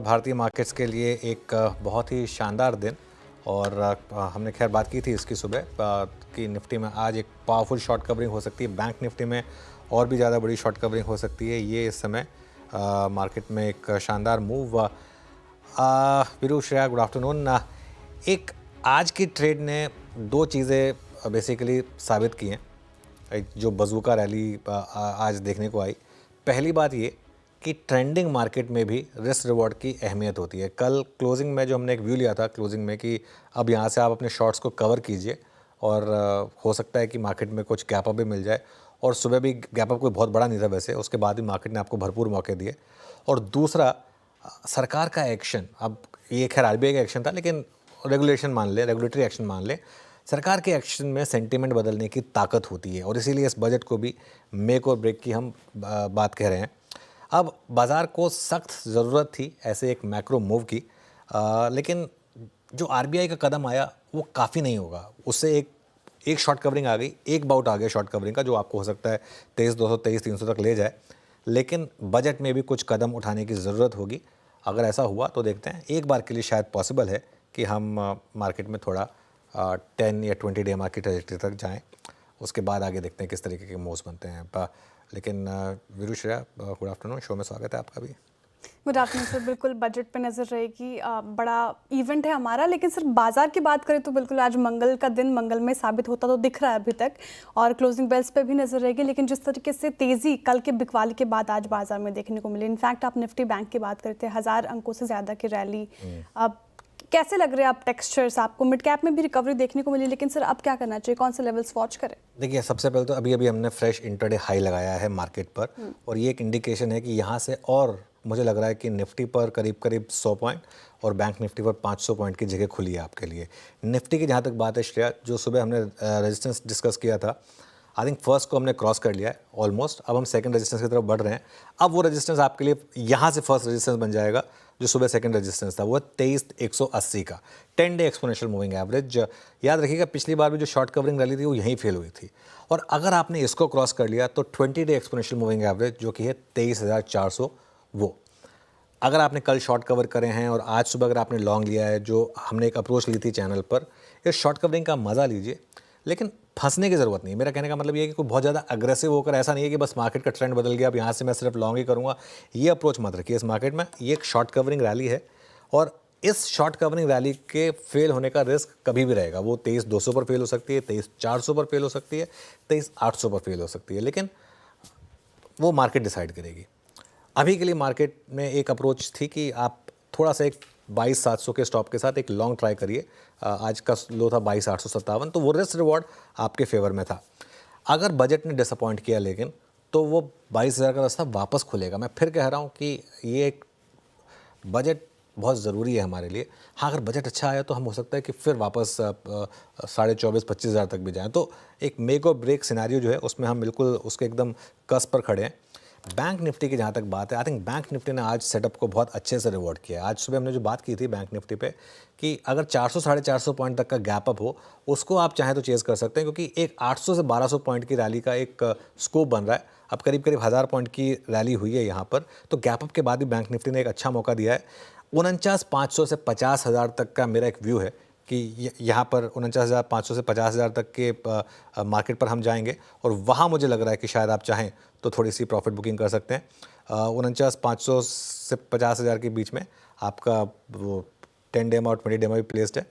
भारतीय मार्केट्स के लिए एक बहुत ही शानदार दिन। और हमने खैर बात की थी इसकी सुबह कि निफ्टी में आज एक पावरफुल शॉर्ट कवरिंग हो सकती है, बैंक निफ्टी में और भी ज़्यादा बड़ी शॉर्ट कवरिंग हो सकती है। ये इस समय मार्केट में एक शानदार move. Veeru, Shreya, good afternoon. एक आज की ट्रेड ने दो चीज़ें बेसिकली साबित की हैं, एक जो बज़ूका रैली आज देखने को आई। पहली बात ये कि ट्रेंडिंग मार्केट में भी रिस्क रिवॉर्ड की अहमियत होती है। कल क्लोजिंग में जो हमने एक व्यू लिया था क्लोजिंग में कि अब यहाँ से आप अपने शॉर्ट्स को कवर कीजिए और हो सकता है कि मार्केट में कुछ गैप अप भी मिल जाए। और सुबह भी गैप अप कोई बहुत बड़ा नहीं था वैसे, उसके बाद भी मार्केट ने आपको भरपूर मौके दिए। और दूसरा, सरकार का एक्शन, अब ये खैर आरबीआई का एक्शन था लेकिन रेगुलेशन मान लें, रेगुलेटरी एक्शन मान लें, सरकार के एक्शन में सेंटीमेंट बदलने की ताकत होती है। और इसीलिए इस बजट को भी मेक और ब्रेक की हम बात कह रहे हैं। अब बाज़ार को सख्त ज़रूरत थी ऐसे एक मैक्रो मूव की, लेकिन जो आरबीआई का कदम आया वो काफ़ी नहीं होगा। उससे एक शॉर्ट कवरिंग आ गई, एक बाउट आ गया शॉर्ट कवरिंग का, जो आपको हो सकता है 23,200 23,300 तक ले जाए। लेकिन बजट में भी कुछ कदम उठाने की ज़रूरत होगी। अगर ऐसा हुआ तो देखते हैं, एक बार के लिए शायद पॉसिबल है कि हम मार्केट में थोड़ा 10 या 20 डे मार्केट ट्रैजेक्टरी तक जाएं। उसके बाद आगे देखते हैं किस तरीके के मूव्स बनते हैं। लेकिन Veeru, Shreya, good afternoon, show में स्वागत है आपका भी। Good afternoon sir. बिल्कुल बजट पे नज़र रहेगी, बड़ा इवेंट है हमारा। लेकिन सर बाजार की बात करें तो बिल्कुल आज मंगल का दिन मंगल में साबित होता तो दिख रहा है अभी तक, और क्लोजिंग बेल्स पे भी नज़र रहेगी। लेकिन जिस तरीके से तेज़ी कल के बिकवाली के बाद आज बाजार में देखने को मिली, इनफैक्ट आप निफ्टी बैंक की बात करते हैं, 1000 अंकों से ज़्यादा की रैली। अब कैसे लग रहे हैं आप टेक्सचर्स? आपको मिड कैप में भी रिकवरी देखने को मिली, लेकिन सर अब क्या करना चाहिए, कौन से लेवल्स वॉच करें? देखिए, सबसे पहले तो अभी हमने फ्रेश इंटरडे हाई लगाया है मार्केट पर, और ये एक इंडिकेशन है कि यहाँ से, और मुझे लग रहा है कि निफ्टी पर करीब 100 पॉइंट और बैंक निफ्टी पर 500 पॉइंट की जगह खुली है आपके लिए। निफ्टी की जहाँ तक बात है श्रेया, जो सुबह हमने रेजिस्टेंस डिस्कस किया था, आई थिंक फर्स्ट को हमने क्रॉस कर लिया है ऑलमोस्ट। अब हम सेकंड रेजिस्टेंस की तरफ बढ़ रहे हैं। अब वो रेजिस्टेंस आपके लिए यहाँ से फर्स्ट रेजिस्टेंस बन जाएगा, जो सुबह सेकंड रेजिस्टेंस था वो 23,180 का 10 डे एक्सपोनेंशियल मूविंग एवरेज। याद रखिएगा, पिछली बार भी जो शॉर्ट कवरिंग रैली थी वो यहीं फेल हुई थी। और अगर आपने इसको क्रॉस कर लिया तो 20 डे एक्सपोनेंशियल मूविंग एवरेज जो कि है 23,400, वो अगर आपने कल शॉर्ट कवर करे हैं और आज सुबह अगर आपने लॉन्ग लिया है, जो हमने एक अप्रोच ली थी चैनल पर, इस शॉर्ट कवरिंग का मज़ा लीजिए। लेकिन फंसने की ज़रूरत नहीं है। मेरा कहने का मतलब ये है कि कोई बहुत ज़्यादा अग्रेसिव होकर, ऐसा नहीं है कि बस मार्केट का ट्रेंड बदल गया अब यहाँ से मैं सिर्फ लॉन्ग ही करूँगा, ये अप्रोच मत रखिए इस मार्केट में। ये एक शॉर्ट कवरिंग रैली है और इस शॉर्ट कवरिंग रैली के फेल होने का रिस्क कभी भी रहेगा। वो 23,200 पर फेल हो सकती है, 23,400 पर फेल हो सकती है, 23,800 पर फेल हो सकती है, लेकिन वो मार्केट डिसाइड करेगी। अभी के लिए मार्केट में एक अप्रोच थी कि आप थोड़ा सा एक 22,700 के स्टॉप के साथ एक लॉन्ग ट्राई करिए। आज का लो था 22,857, तो वो रिस्क रिवॉर्ड आपके फेवर में था। अगर बजट ने डिसअपॉइंट किया लेकिन, तो वो 22,000 का रास्ता वापस खुलेगा। मैं फिर कह रहा हूँ कि ये एक बजट बहुत ज़रूरी है हमारे लिए। हाँ, अगर बजट अच्छा आया तो हम हो सकता है कि फिर वापस 24,500-25,000 तक भी जाएँ। तो एक मेक और ब्रेक सिनेरियो जो है उसमें हम बिल्कुल उसके एकदम कस्प पर खड़े हैं। बैंक निफ्टी की जहाँ तक बात है, आई थिंक बैंक निफ्टी ने आज सेटअप को बहुत अच्छे से रिवॉर्ड किया। आज सुबह हमने जो बात की थी बैंक निफ्टी पे कि अगर 400 450 पॉइंट तक का गैप अप हो, उसको आप चाहें तो चेज़ कर सकते हैं, क्योंकि एक 800 से 1200 पॉइंट की रैली का एक स्कोप बन रहा है। अब करीब 1000 पॉइंट की रैली हुई है यहाँ पर, तो गैप अप के बाद भी बैंक निफ्टी ने एक अच्छा मौका दिया है। 49,500 से 50,000 तक का मेरा एक व्यू है कि यहाँ पर 49,500 से 50,000 तक के मार्केट पर हम जाएंगे, और वहाँ मुझे लग रहा है कि शायद आप चाहें तो थोड़ी सी प्रॉफिट बुकिंग कर सकते हैं। 49,500 से 50,000 के बीच में आपका वो 10 डेमा और 20 डेमा भी प्लेस्ड है।